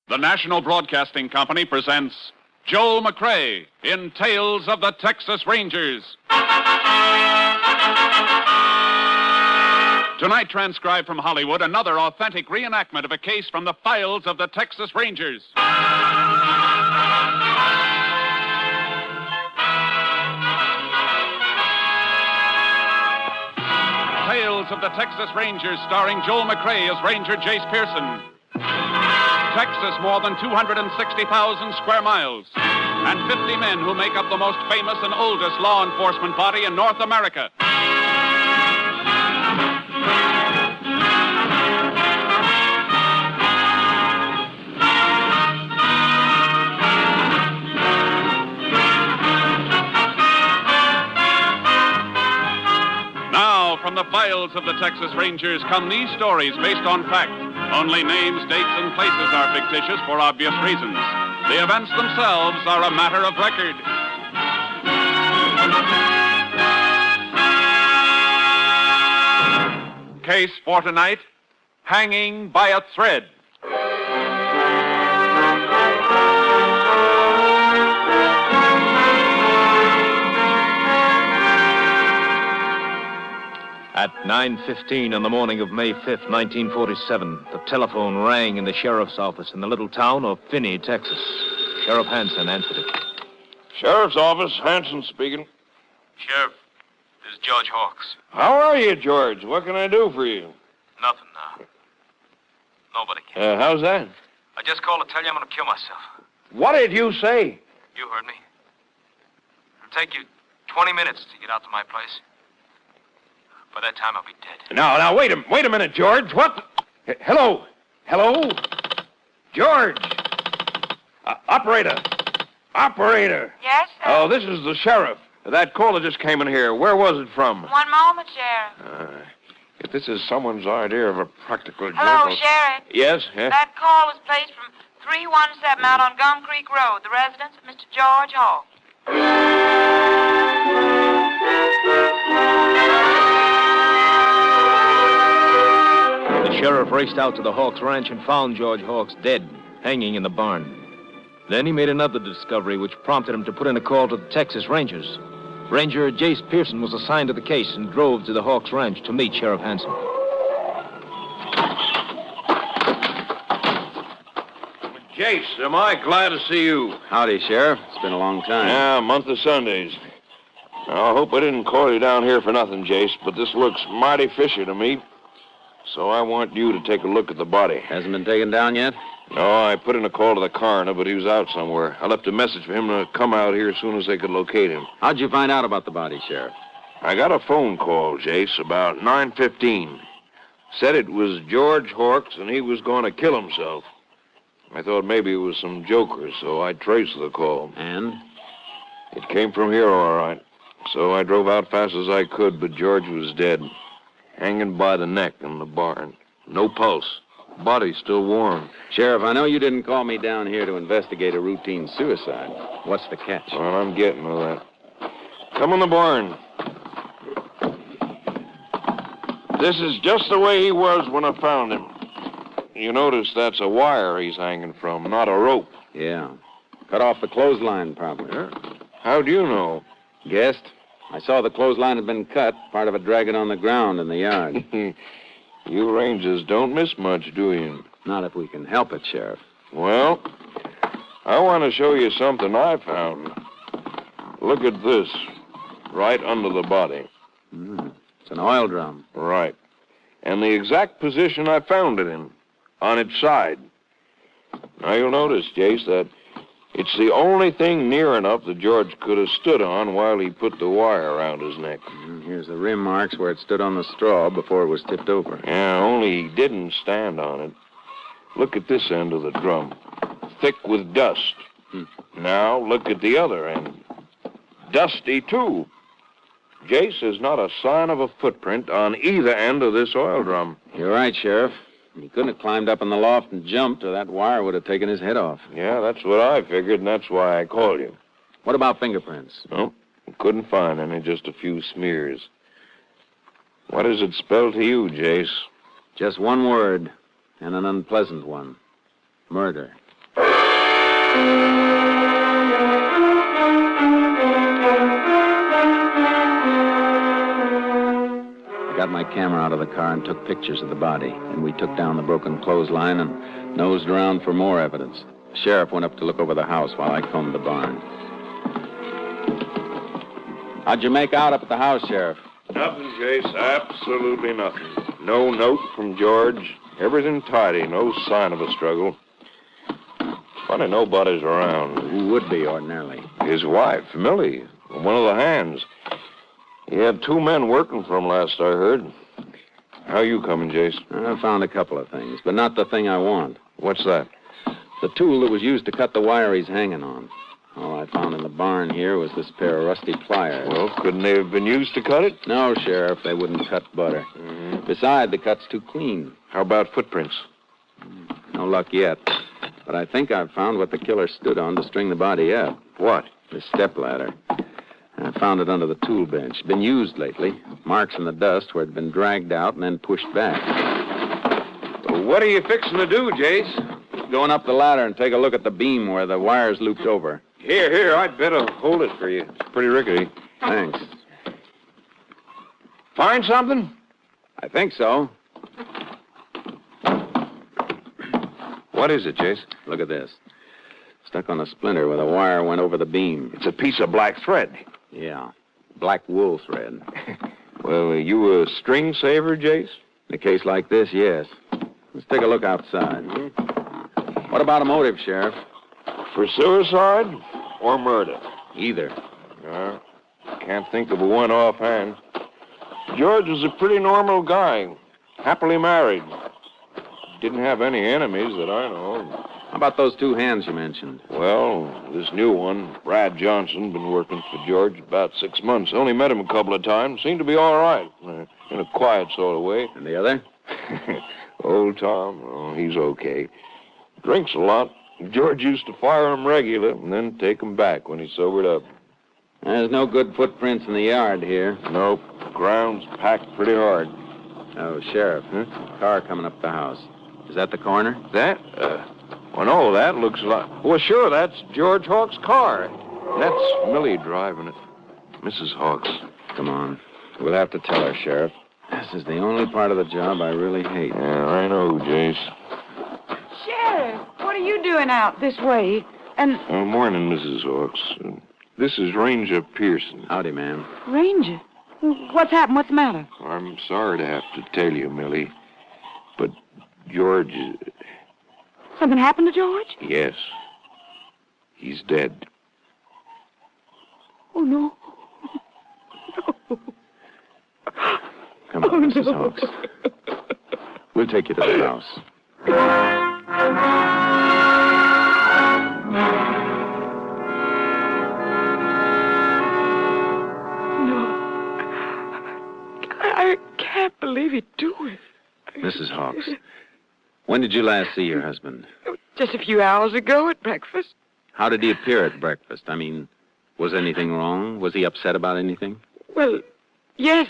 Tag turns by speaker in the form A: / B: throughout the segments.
A: The National Broadcasting Company presents Joel McCrea in Tales of the Texas Rangers. Tonight, transcribed from Hollywood, another authentic reenactment of a case from the files of the Texas Rangers. Tales of the Texas Rangers, starring Joel McCrea as Ranger Jace Pearson. Texas, more than 260,000 square miles, and 50 men who make up the most famous and oldest law enforcement body in North America. Now, from the files of the Texas Rangers come these stories based on fact. Only names, dates, and places are fictitious for obvious reasons. The events themselves are a matter of record. Case for tonight, hanging by a thread.
B: At 9:15 on the morning of May 5th, 1947, the telephone rang in the sheriff's office in the little town of Finney, Texas. Sheriff Hansen answered it.
C: Sheriff's office, Hansen speaking.
B: Sheriff, this is George Hawks.
C: How are you, George? What can I do for you?
B: Nothing now. Nobody can.
C: How's that?
B: I just called to tell you I'm going to kill myself.
C: What did you say?
B: You heard me. It'll take you 20 minutes to get out to my place. By that time, I'll be dead.
C: Now, wait a minute, George. What? Hello? George! Operator!
D: Yes, sir?
C: Oh, this is the sheriff. That caller just came in here. Where was it from?
D: One moment, Sheriff.
C: If this is someone's idea of a practical joke...
D: Hello, Sheriff.
C: Yes?
D: That call was placed from 317 out on Gum Creek Road, the residence of Mr. George Hawks.
B: The sheriff raced out to the Hawks Ranch and found George Hawks dead, hanging in the barn. Then he made another discovery which prompted him to put in a call to the Texas Rangers. Ranger Jace Pearson was assigned to the case and drove to the Hawks Ranch to meet Sheriff Hansen.
C: Jace, am I glad to see you.
E: Howdy, Sheriff. It's been a long time.
C: Yeah, a month of Sundays. Now, I hope I didn't call you down here for nothing, Jace, but this looks mighty fishy to me. So I want you to take a look at the body.
E: Hasn't been taken down yet?
C: No, I put in a call to the coroner, but he was out somewhere. I left a message for him to come out here as soon as they could locate him.
E: How'd you find out about the body, Sheriff?
C: I got a phone call, Jace, about 9:15. Said it was George Hawks and he was going to kill himself. I thought maybe it was some joker, so I traced the call.
E: And?
C: It came from here, all right. So I drove out fast as I could, but George was dead. Hanging by the neck in the barn. No pulse. Body still warm.
E: Sheriff, I know you didn't call me down here to investigate a routine suicide. What's the catch?
C: Well, I'm getting to that. Come in the barn. This is just the way he was when I found him. You notice that's a wire he's hanging from, not a rope.
E: Yeah. Cut off the clothesline, probably.
C: Yeah. How'd you know?
E: Guessed. I saw the clothesline had been cut, part of it dragging on the ground in the yard.
C: You Rangers don't miss much, do you?
E: Not if we can help it, Sheriff.
C: Well, I want to show you something I found. Look at this, right under the body.
E: It's an oil drum.
C: Right. And the exact position I found it in, on its side. Now, you'll notice, Jace, that it's the only thing near enough that George could have stood on while he put the wire around his neck.
E: Here's the rim marks where it stood on the straw before it was tipped over.
C: Yeah, only he didn't stand on it. Look at this end of the drum. Thick with dust. Now, look at the other end. Dusty, too. Jace, there's not a sign of a footprint on either end of this oil drum.
E: You're right, Sheriff. He couldn't have climbed up in the loft and jumped, or that wire would have taken his head off.
C: Yeah, that's what I figured, and that's why I called you.
E: What about fingerprints?
C: No, couldn't find any, just a few smears. What does it spell to you, Jace?
E: Just one word, and an unpleasant one. Murder. I got my camera out of the car and took pictures of the body. And we took down the broken clothesline and nosed around for more evidence. The sheriff went up to look over the house while I combed the barn. How'd you make out up at the house, Sheriff?
C: Nothing, Jace. Absolutely nothing. No note from George. Everything tidy. No sign of a struggle. Funny nobody's around.
E: Who would be ordinarily?
C: His wife, Millie. One of the hands. He had 2 men working for him last I heard. How you coming, Jace?
E: I found a couple of things, but not the thing I want.
C: What's that?
E: The tool that was used to cut the wire he's hanging on. All I found in the barn here was this pair of rusty pliers.
C: Well, couldn't they have been used to cut it?
E: No, Sheriff, they wouldn't cut butter. Besides, the cut's too clean.
C: How about footprints?
E: No luck yet. But I think I've found what the killer stood on to string the body up.
C: What?
E: The stepladder. I found it under the tool bench. Been used lately. Marks in the dust where it'd been dragged out and then pushed back.
C: Well, what are you fixing to do, Jace?
E: Going up the ladder and take a look at the beam where the wire's looped over.
C: Here, I'd better hold it for you. It's pretty rickety.
E: Thanks.
C: Find something?
E: I think so.
C: What is it, Jace?
E: Look at this. Stuck on a splinter where the wire went over the beam.
C: It's a piece of black thread.
E: Yeah. Black wool thread.
C: Well, are you a string saver, Jace?
E: In a case like this, yes. Let's take a look outside. What about a motive, Sheriff?
C: For suicide or murder?
E: Either.
C: Can't think of a one offhand. George was a pretty normal guy. Happily married. Didn't have any enemies that I know.
E: How about those 2 hands you mentioned?
C: Well, this new one, Brad Johnson, been working for George about 6 months. Only met him a couple of times. Seemed to be all right. In a quiet sort of way.
E: And the other?
C: Old Tom, oh, he's okay. Drinks a lot. George used to fire him regular and then take him back when he sobered up.
E: There's no good footprints in the yard here.
C: Nope. Ground's packed pretty hard.
E: Oh, Sheriff. Car coming up the house. Is that the corner?
C: That? Well, no, that looks like... Well, sure, that's George Hawk's car. That's Millie driving it. Mrs. Hawk's.
E: Come on. We'll have to tell her, Sheriff. This is the only part of the job I really hate.
C: Yeah, I know, Jace.
D: Sheriff, what are you doing out this way? And...
C: Morning, Mrs. Hawks. This is Ranger Pearson.
E: Howdy, ma'am.
D: Ranger? What's happened? What's the matter?
C: I'm sorry to have to tell you, Millie, but George...
D: Something happened to George?
C: Yes. He's dead.
D: Oh, no. No.
E: Come on, Mrs. Hawks. We'll take you to the house.
D: I can't believe he'd do it.
E: Mrs. Hawks, when did you last see your husband?
D: Just a few hours ago at breakfast.
E: How did he appear at breakfast? I mean, was anything wrong? Was he upset about anything?
D: Well, yes,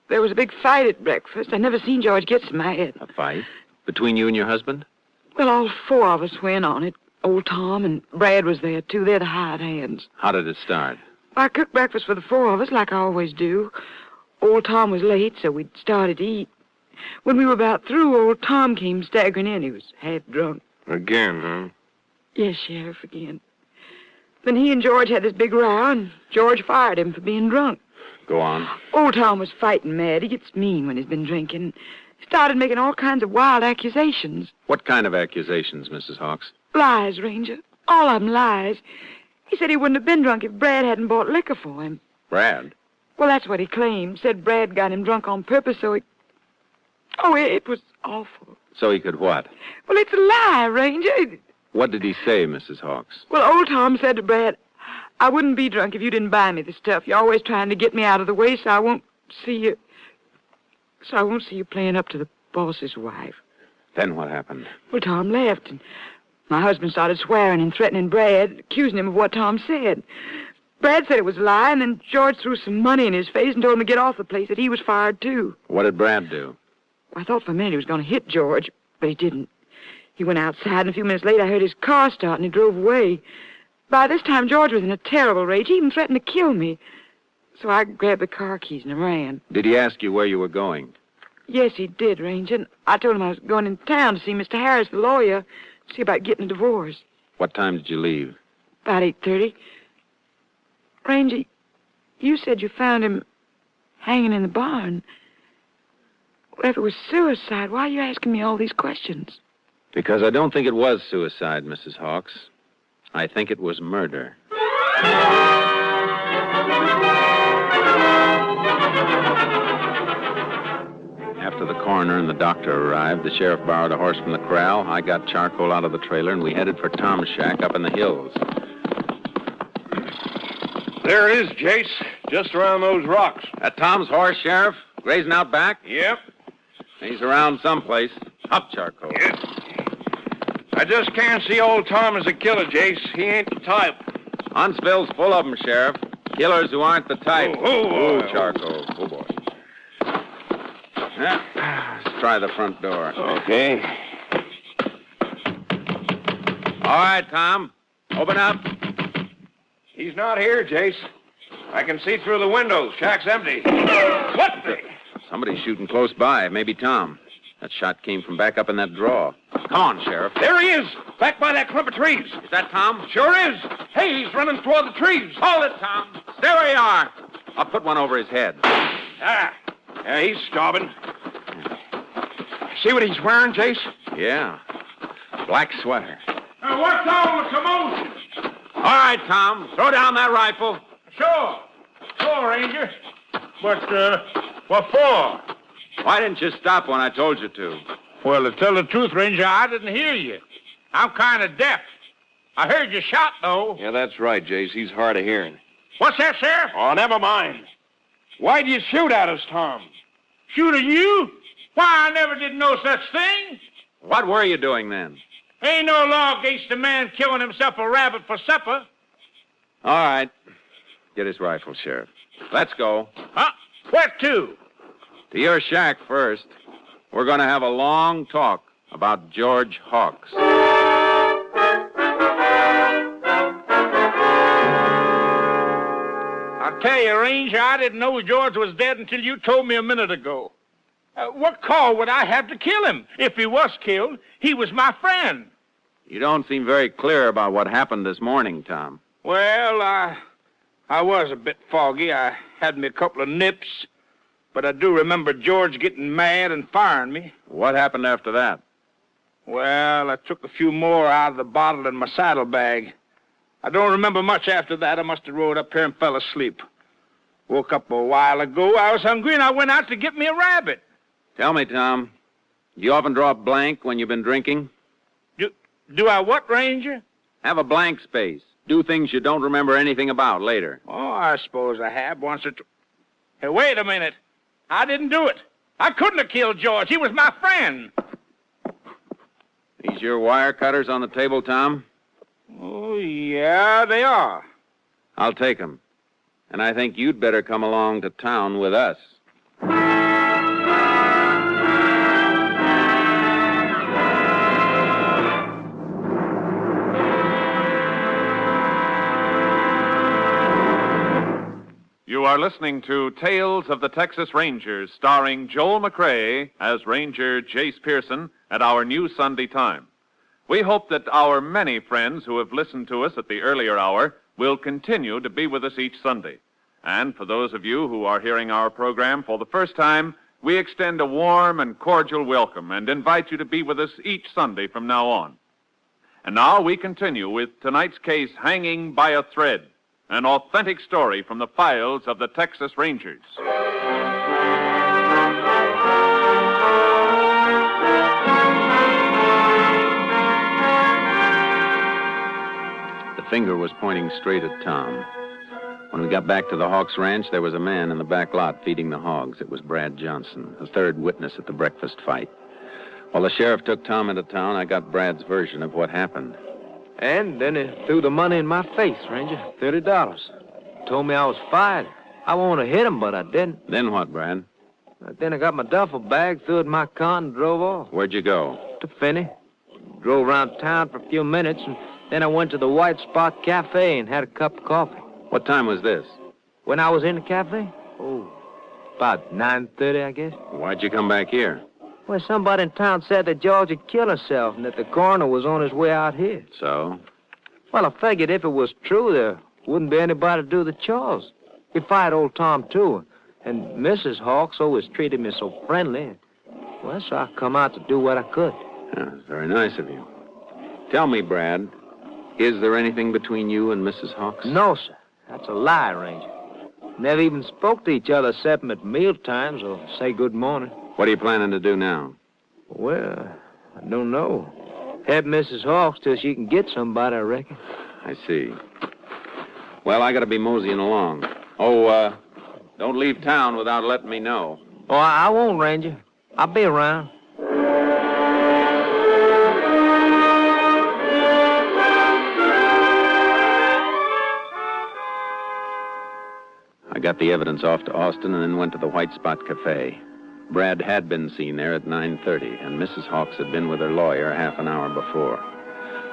D: there was a big fight at breakfast. I never seen George get so mad.
E: A fight? Between you and your husband?
D: Well, all 4 of us went on it. Old Tom and Brad was there, too. They're the hired hands.
E: How did it start?
D: I cooked breakfast for the 4 of us, like I always do. Old Tom was late, so we'd started to eat. When we were about through, old Tom came staggering in. He was half drunk.
C: Again, huh?
D: Yes, Sheriff, again. Then he and George had this big row, and George fired him for being drunk.
E: Go on.
D: Old Tom was fighting mad. He gets mean when he's been drinking. He started making all kinds of wild accusations.
E: What kind of accusations, Mrs. Hawks?
D: Lies, Ranger. All of them lies. He said he wouldn't have been drunk if Brad hadn't bought liquor for him.
E: Brad?
D: Well, that's what he claimed. Said Brad got him drunk on purpose so he... Oh, it was awful.
E: So he could what?
D: Well, it's a lie, Ranger.
E: What did he say, Mrs. Hawks?
D: Well, old Tom said to Brad, I wouldn't be drunk if you didn't buy me the stuff. You're always trying to get me out of the way so I won't see you... So I won't see you playing up to the boss's wife.
E: Then what happened?
D: Well, Tom left, and my husband started swearing and threatening Brad, accusing him of what Tom said. Brad said it was a lie, and then George threw some money in his face and told him to get off the place, that he was fired, too.
E: What did Brad do?
D: I thought for a minute he was going to hit George, but he didn't. He went outside, and a few minutes later I heard his car start, and he drove away. By this time, George was in a terrible rage. He even threatened to kill me. So I grabbed the car keys and ran.
E: Did he ask you where you were going?
D: Yes, he did, Ranger. And I told him I was going in town to see Mr. Harris, the lawyer, see about getting a divorce.
E: What time did you leave?
D: About 8:30. Ranger, you said you found him hanging in the barn. Well, if it was suicide, why are you asking me all these questions?
E: Because I don't think it was suicide, Mrs. Hawks. I think it was murder. After the coroner and the doctor arrived, the sheriff borrowed a horse from the corral. I got charcoal out of the trailer, and we headed for Tom's shack up in the hills.
C: There it is, Jace. Just around those rocks.
E: That Tom's horse, Sheriff? Grazing out back?
C: Yep.
E: He's around someplace. Up, charcoal.
C: Yep. I just can't see old Tom as a killer, Jace. He ain't the type.
E: Huntsville's full of them, Sheriff. Killers who aren't the type.
C: Oh,
E: charcoal. Oh, boy. Yeah. Let's try the front door.
C: Okay.
E: All right, Tom. Open up.
C: He's not here, Jace. I can see through the windows. Shack's empty. What the?
E: Somebody's shooting close by. Maybe Tom. That shot came from back up in that draw. Come on, Sheriff.
C: There he is, back by that clump of trees.
E: Is that Tom?
C: Sure is. Hey, he's running toward the trees.
E: Hold it, Tom. Stay where you are. I'll put one over his head.
C: Yeah, he's starving. See what he's wearing, Jace?
E: Yeah. Black sweater.
C: What's all the commotion?
E: All right, Tom. Throw down that rifle.
C: Sure, Ranger. But, what for?
E: Why didn't you stop when I told you to?
F: Well, to tell the truth, Ranger, I didn't hear you. I'm kind of deaf. I heard you shot, though.
C: Yeah, that's right, Jace. He's hard of hearing.
F: What's that, Sheriff?
C: Oh, never mind. Why'd you shoot at us, Tom?
F: Shoot at you? Why, I never did no such thing.
E: What were you doing then?
F: Ain't no law against a man killing himself a rabbit for supper.
E: All right. Get his rifle, Sheriff. Let's go.
F: Huh? Where to?
E: To your shack first. We're going to have a long talk about George Hawks.
F: I'll tell you, Ranger, I didn't know George was dead until you told me a minute ago. What call would I have to kill him? If he was killed, he was my friend.
E: You don't seem very clear about what happened this morning, Tom.
F: Well, I was a bit foggy. I had me a couple of nips. But I do remember George getting mad and firing me.
E: What happened after that?
F: Well, I took a few more out of the bottle in my saddlebag. I don't remember much after that. I must have rode up here and fell asleep. Woke up a while ago. I was hungry, and I went out to get me a rabbit.
E: Tell me, Tom, do you often draw a blank when you've been drinking?
F: Do I what, Ranger?
E: Have a blank space. Do things you don't remember anything about later.
F: Oh, I suppose I have once or twice. Hey, wait a minute. I didn't do it. I couldn't have killed George. He was my friend.
E: These your wire cutters on the table, Tom?
F: Oh, yeah, they are.
E: I'll take them. And I think you'd better come along to town with us.
A: You are listening to Tales of the Texas Rangers, starring Joel McCrea as Ranger Jace Pearson at our new Sunday time. We hope that our many friends who have listened to us at the earlier hour will continue to be with us each Sunday. And for those of you who are hearing our program for the first time, we extend a warm and cordial welcome and invite you to be with us each Sunday from now on. And now we continue with tonight's case, Hanging by a Thread, an authentic story from the files of the Texas Rangers.
E: The finger was pointing straight at Tom. When we got back to the Hawks Ranch, there was a man in the back lot feeding the hogs. It was Brad Johnson, the third witness at the breakfast fight. While the sheriff took Tom into town, I got Brad's version of what happened.
B: And then he threw the money in my face, Ranger. $30. Told me I was fired. I wanted to hit him, but I didn't.
E: Then what, Brad?
B: Then I got my duffel bag, threw it in my car, and drove off.
E: Where'd you go?
B: To Finney. Drove around town for a few minutes, and then I went to the White Spot Cafe and had a cup of coffee.
E: What time was this?
B: When I was in the cafe? Oh, about 9:30, I guess.
E: Why'd you come back here?
B: Well, somebody in town said that George had killed herself and that the coroner was on his way out here.
E: So?
B: Well, I figured if it was true, there wouldn't be anybody to do the chores. He fired old Tom, too. And Mrs. Hawks always treated me so friendly. Well, so I come out to do what I could.
E: Yeah, that's very nice of you. Tell me, Brad, is there anything between you and Mrs. Hawks?
B: No, sir. That's a lie, Ranger. Never even spoke to each other except at meal times or say good morning.
E: What are you planning to do now?
B: Well, I don't know. Help Mrs. Hawks till she can get somebody, I reckon.
E: I see. Well, I gotta be moseying along. Oh, don't leave town without letting me know.
B: Oh, I won't, Ranger. I'll be around.
E: I got the evidence off to Austin and then went to the White Spot Cafe. Brad had been seen there at 9:30, and Mrs. Hawks had been with her lawyer half an hour before.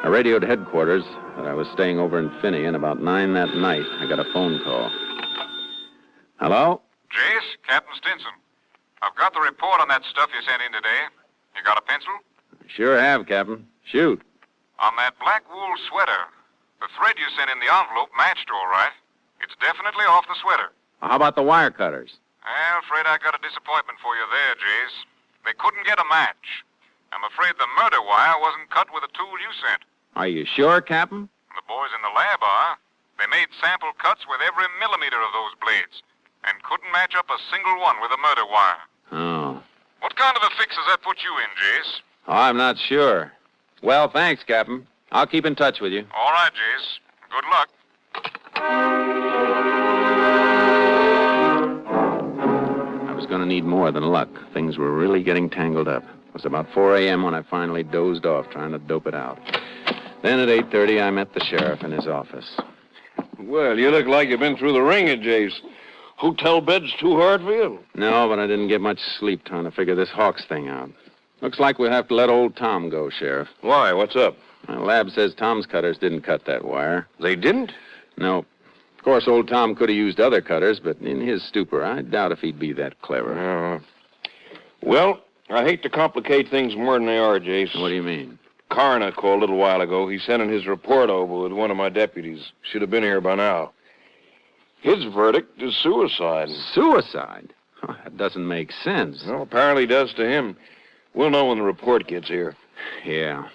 E: I radioed headquarters that I was staying over in Finney, and about 9 that night, I got a phone call. Hello?
G: Jace, Captain Stinson. I've got the report on that stuff you sent in today. You got a pencil?
E: Sure have, Captain. Shoot.
G: On that black wool sweater, the thread you sent in the envelope matched all right. It's definitely off the sweater.
E: How about the wire cutters?
G: Well, afraid I got a disappointment for you there, Jace. They couldn't get a match. I'm afraid the murder wire wasn't cut with the tool you sent.
E: Are you sure, Captain?
G: The boys in the lab are. They made sample cuts with every millimeter of those blades and couldn't match up a single one with a murder wire.
E: Oh.
G: What kind of a fix does that put you in, Jace?
E: Oh, I'm not sure. Well, thanks, Captain. I'll keep in touch with you.
G: All right, Jace. Good luck.
E: I was going to need more than luck. Things were really getting tangled up. It was about 4 a.m. when I finally dozed off trying to dope it out. Then at 8:30, I met the sheriff in his office.
C: Well, you look like you've been through the ringer, Jace. Hotel bed's too hard for you?
E: No, but I didn't get much sleep trying to figure this Hawks thing out. Looks like we'll have to let old Tom go, Sheriff.
C: Why? What's up?
E: The lab says Tom's cutters didn't cut that wire.
C: They didn't?
E: No. Of course, old Tom could have used other cutters, but in his stupor, I doubt if he'd be that clever.
C: Well, I hate to complicate things more than they are, Jace.
E: What do you mean?
C: Coroner called a little while ago. He sent in his report over with one of my deputies. Should have been here by now. His verdict is suicide.
E: Suicide? Oh, that doesn't make sense.
C: Well, apparently does to him. We'll know when the report gets here.
E: Yeah.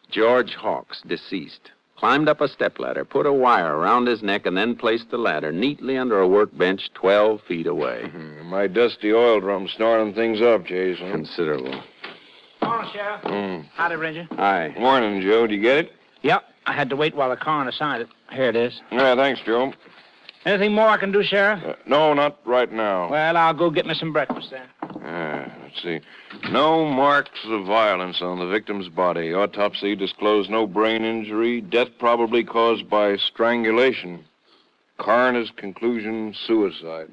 E: George Hawks, deceased. Climbed up a stepladder, put a wire around his neck, and then placed the ladder neatly under a workbench 12 feet away.
C: My dusty oil drum snoring things up, Jason.
E: Considerable.
H: Morning, Sheriff. Howdy, Ranger.
E: Hi.
C: Morning, Joe. Do you get it?
H: Yep. I had to wait while the coroner signed it. Here it is.
C: Yeah, thanks, Joe.
H: Anything more I can do, Sheriff?
C: No, not right now.
H: Well, I'll go get me some breakfast then.
C: Let's see. No marks of violence on the victim's body. Autopsy disclosed no brain injury. Death probably caused by strangulation. Coroner's conclusion, suicide.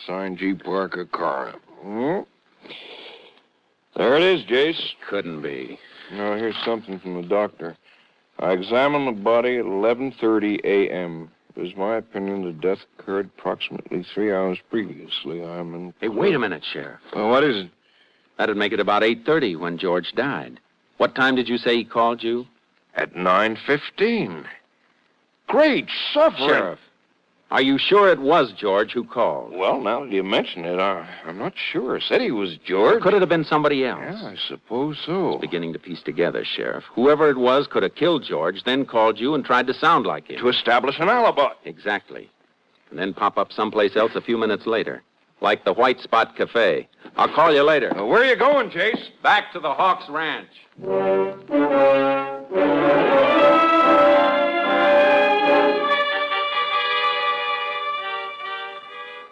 C: Signed G. Parker, coroner. There it is, Jace.
E: Couldn't be.
C: Now, here's something from the doctor. I examined the body at 11:30 a.m. It is my opinion the death occurred approximately 3 hours previously.
E: Hey, wait a minute, Sheriff.
C: Well, what is it?
E: That'd make it about 8:30 when George died. What time did you say he called you?
C: At 9:15. Great suffering.
E: Sheriff, are you sure it was George who called?
C: Well, now that you mention it, I'm not sure. Said he was George.
E: Could it have been somebody else?
C: Yeah, I suppose so.
E: It's beginning to piece together, Sheriff. Whoever it was could have killed George, then called you and tried to sound like him.
C: To establish an alibi.
E: Exactly. And then pop up someplace else a few minutes later. Like the White Spot Cafe. I'll call you later.
C: Where are you going, Jace?
E: Back to the Hawks Ranch.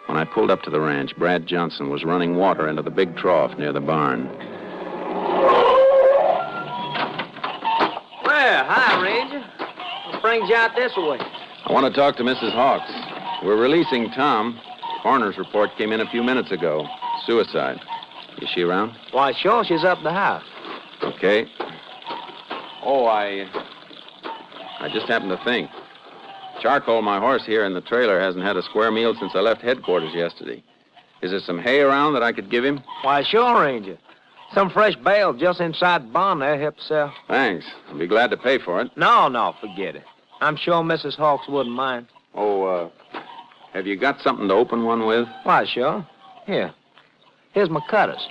E: When I pulled up to the ranch, Brad Johnson was running water into the big trough near the barn.
B: Well, hi, Ranger. What brings you out this way?
E: I want to talk to Mrs. Hawks. We're releasing Tom. Coroner's report came in a few minutes ago. Suicide. Is she around?
B: Why, sure, she's up the house.
E: Okay. Oh, I just happened to think. Charcoal, my horse here in the trailer, hasn't had a square meal since I left headquarters yesterday. Is there some hay around that I could give him?
B: Why, sure, Ranger. Some fresh bale just inside the barn there help sell.
E: Thanks. I'll be glad to pay for it.
B: No, forget it. I'm sure Mrs. Hawks wouldn't mind.
E: Oh, have you got something to open one with?
B: Why, sure. Here. Here's my cutters.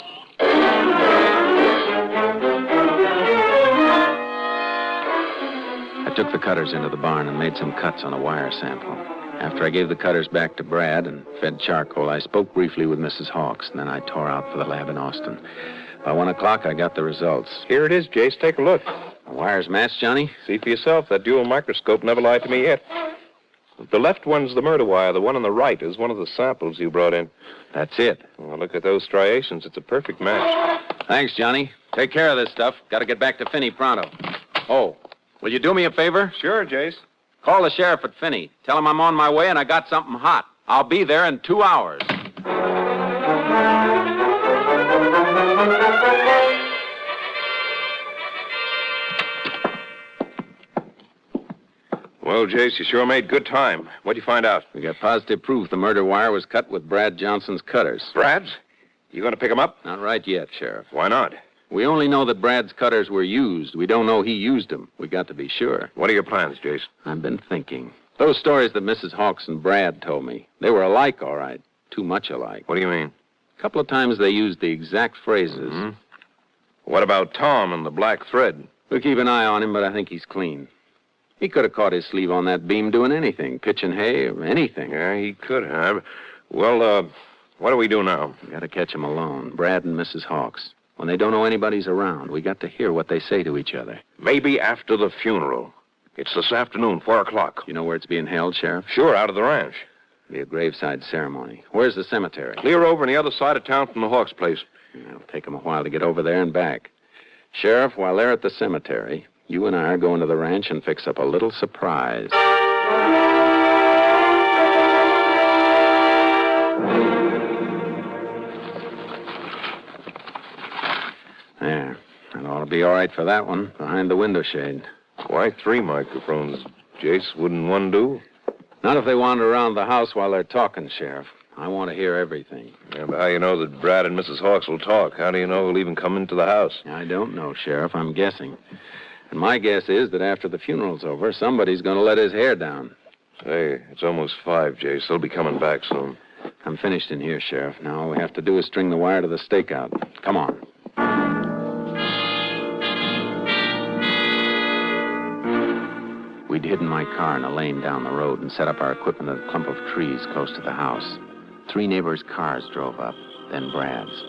E: I took the cutters into the barn and made some cuts on a wire sample. After I gave the cutters back to Brad and fed charcoal, I spoke briefly with Mrs. Hawks, and then I tore out for the lab in Austin. By 1 o'clock, I got the results.
C: Here it is, Jace. Take a look.
E: The wires match, Johnny?
C: See for yourself. That dual microscope never lied to me yet. The left one's the murder wire. The one on the right is one of the samples you brought in.
E: That's it.
C: Well, look at those striations. It's a perfect match.
E: Thanks, Johnny. Take care of this stuff. Got to get back to Finney pronto. Oh, will you do me a favor?
C: Sure, Jace.
E: Call the sheriff at Finney. Tell him I'm on my way and I got something hot. I'll be there in 2 hours.
C: Well, Jace, you sure made good time. What'd you find out?
E: We got positive proof the murder wire was cut with Brad Johnson's cutters.
C: Brad's? You going to pick him up?
E: Not right yet, Sheriff.
C: Why not?
E: We only know that Brad's cutters were used. We don't know he used them. We got to be sure.
C: What are your plans, Jace?
E: I've been thinking. Those stories that Mrs. Hawks and Brad told me, they were alike, all right. Too much alike.
C: What do you mean?
E: A couple of times they used the exact phrases.
C: Mm-hmm. What about Tom and the black thread?
E: We'll keep an eye on him, but I think he's clean. He could have caught his sleeve on that beam doing anything, pitching hay or anything.
C: Yeah, he could have. Well, what do we do now?
E: We got to catch him alone, Brad and Mrs. Hawks. When they don't know anybody's around, we got to hear what they say to each other.
C: Maybe after the funeral. It's this afternoon, 4 o'clock.
E: You know where it's being held, Sheriff?
C: Sure, out of the ranch.
E: Be a graveside ceremony. Where's the cemetery?
C: Clear over on the other side of town from the Hawks' place.
E: It'll take them a while to get over there and back. Sheriff, while they're at the cemetery, you and I are going to the ranch and fix up a little surprise. There. That ought to be all right for that one, behind the window shade.
C: Why 3 microphones? Jace, wouldn't one do?
E: Not if they wander around the house while they're talking, Sheriff. I want to hear everything.
C: Yeah, but how do you know that Brad and Mrs. Hawks will talk? How do you know who'll even come into the house?
E: I don't know, Sheriff. I'm guessing. And my guess is that after the funeral's over, somebody's going to let his hair down.
C: Say, it's almost 5, Jace. They'll be coming back soon.
E: I'm finished in here, Sheriff. Now all we have to do is string the wire to the stakeout. Come on. We'd hidden my car in a lane down the road and set up our equipment at a clump of trees close to the house. 3 neighbors' cars drove up, then Brad's.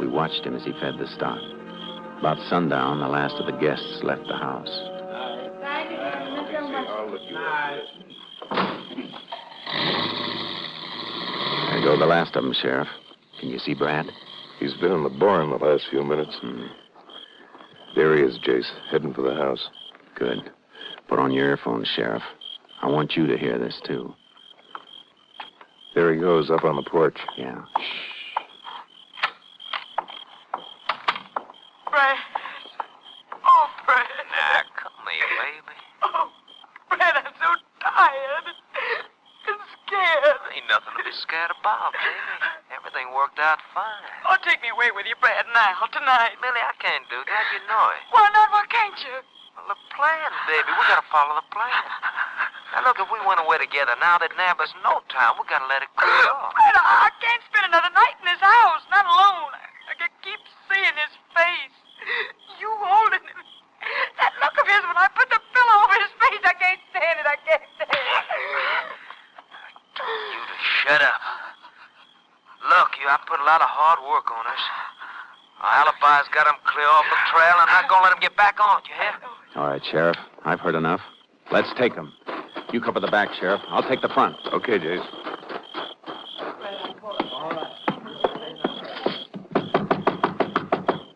E: We watched him as he fed the stock. About sundown, the last of the guests left the house. There go the last of them, Sheriff. Can you see Brad?
C: He's been in the barn the last few minutes. There he is, Jace, heading for the house.
E: Good. Put on your earphones, Sheriff. I want you to hear this, too.
C: There he goes, up on the porch.
E: Yeah.
D: Brad. Oh, Brad.
I: Now, come here, baby.
D: Oh, Brad, I'm so tired and scared.
I: Ain't nothing to be scared about, baby. Everything worked out fine.
D: Oh, take me away with you, Brad, now, tonight.
I: Millie, I can't do that. You know it.
D: Why not? Why can't you?
I: Well, the plan, baby. We gotta follow the plan. Now, look, if we went away together now, they'd nab us in no time. We gotta let it cool off.
D: Brad, I can't spend another night in this house, not alone. I can keep seeing his face. You holding him. That look of his when I put the pillow over his face, I can't stand it. I can't stand it.
I: I told you to shut up. Look, I put a lot of hard work on us. Our alibi's got him clear off the trail. I'm not gonna let him get back on it, you hear?
E: All right, Sheriff. I've heard enough. Let's take him. You cover the back, Sheriff. I'll take the front.
C: Okay, Jace.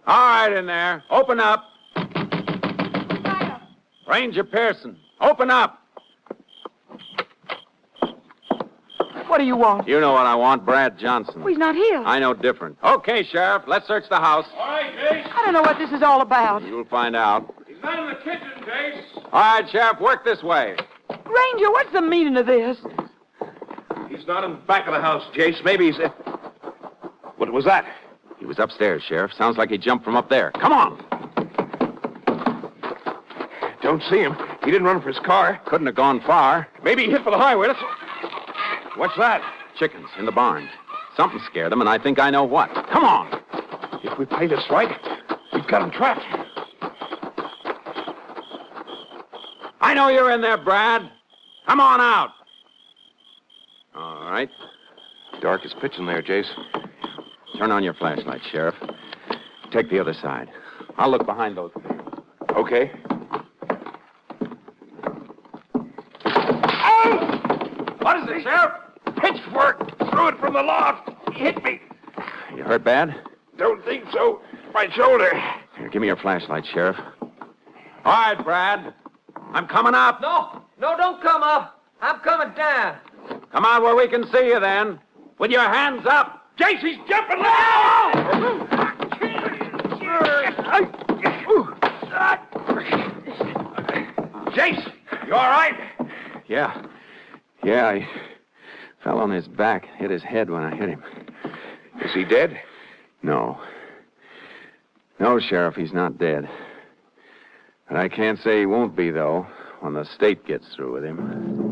E: All right, in there. Open up. Ranger Pearson, open up.
D: What do you want?
E: You know what I want, Brad Johnson.
D: Well, he's not here.
E: I know different. Okay, Sheriff, let's search the house.
F: All right, Jace.
D: I don't know what this is all about.
E: You'll find out.
F: He's not in the kitchen, Jace.
E: All right, Sheriff, work this way.
D: Ranger, what's the meaning of this?
C: He's not in the back of the house, Jace. Maybe he's... What was that?
E: He was upstairs, Sheriff. Sounds like he jumped from up there. Come on.
C: Don't see him. He didn't run for his car.
E: Couldn't have gone far.
C: Maybe he hit for the highway. What's that?
E: Chickens in the barn. Something scared him, and I think I know what. Come on.
C: If we play this right, we've got him trapped.
E: I know you're in there, Brad. Come on out. All right.
C: Dark as pitch in there, Jace.
E: Turn on your flashlight, Sheriff. Take the other side. I'll look behind those things.
C: Okay.
E: What is it, Sheriff?
C: Pitchfork! Threw it from the loft! He hit me!
E: You hurt bad?
C: Don't think so. My shoulder.
E: Here, give me your flashlight, Sheriff. All right, Brad. I'm coming up.
I: No, don't come up. I'm coming down.
E: Come on where we can see you, then. With your hands up.
C: Jace, he's jumping! Jace, you all right?
E: Yeah, I fell on his back, hit his head when I hit him.
C: Is he dead?
E: No, Sheriff, he's not dead. But I can't say he won't be, though, when the state gets through with him.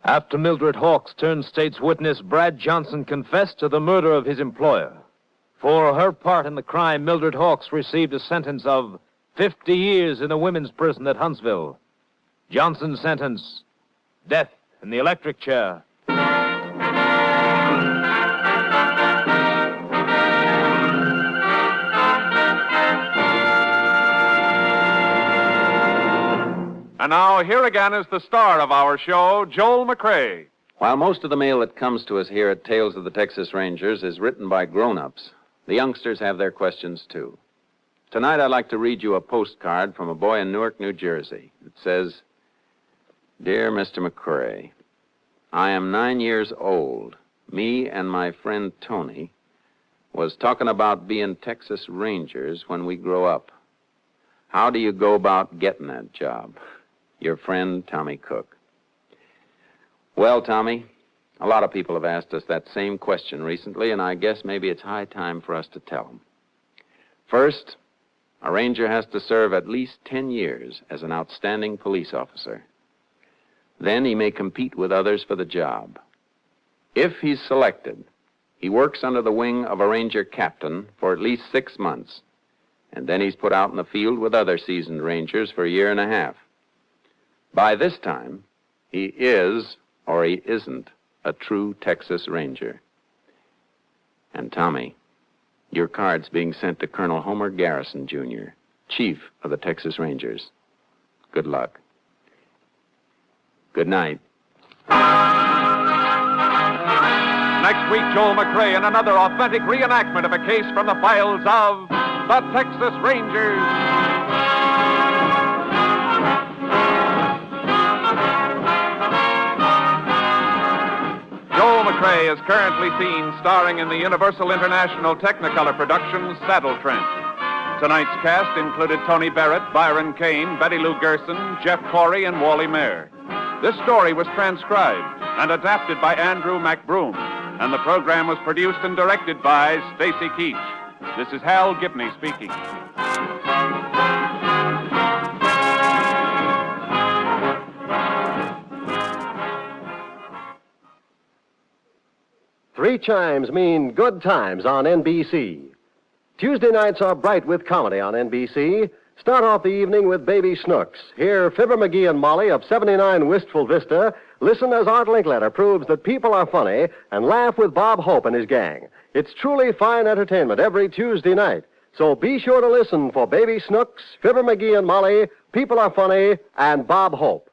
B: After Mildred Hawks turned state's witness, Brad Johnson confessed to the murder of his employer. For her part in the crime, Mildred Hawks received a sentence of 50 years in a women's prison at Huntsville. Johnson's sentence, death in the electric chair.
A: And now, here again is the star of our show, Joel McCrea.
E: While most of the mail that comes to us here at Tales of the Texas Rangers is written by grown-ups, the youngsters have their questions, too. Tonight, I'd like to read you a postcard from a boy in Newark, New Jersey. It says, Dear Mr. McCrea, I am 9 years old. Me and my friend Tony was talking about being Texas Rangers when we grow up. How do you go about getting that job? Your friend, Tommy Cook. Well, Tommy, a lot of people have asked us that same question recently, and I guess maybe it's high time for us to tell them. First, a ranger has to serve at least 10 years as an outstanding police officer. Then he may compete with others for the job. If he's selected, he works under the wing of a ranger captain for at least 6 months, and then he's put out in the field with other seasoned rangers for a year and a half. By this time, he is, or he isn't, a true Texas Ranger. And Tommy, your card's being sent to Colonel Homer Garrison, Jr., Chief of the Texas Rangers. Good luck. Good night.
A: Next week, Joel McCrea in another authentic reenactment of a case from the files of the Texas Rangers. Joel McCrea is currently seen starring in the Universal International Technicolor production Saddle Tramp. Tonight's cast included Tony Barrett, Byron Kane, Betty Lou Gerson, Jeff Corey, and Wally Mayer. This story was transcribed and adapted by Andrew McBroom, and the program was produced and directed by Stacy Keach. This is Hal Gibney speaking.
J: Three chimes mean good times on NBC. Tuesday nights are bright with comedy on NBC. Start off the evening with Baby Snooks. Hear Fibber McGee and Molly of 79 Wistful Vista. Listen as Art Linkletter proves that people are funny, and laugh with Bob Hope and his gang. It's truly fine entertainment every Tuesday night. So be sure to listen for Baby Snooks, Fibber McGee and Molly, People Are Funny, and Bob Hope.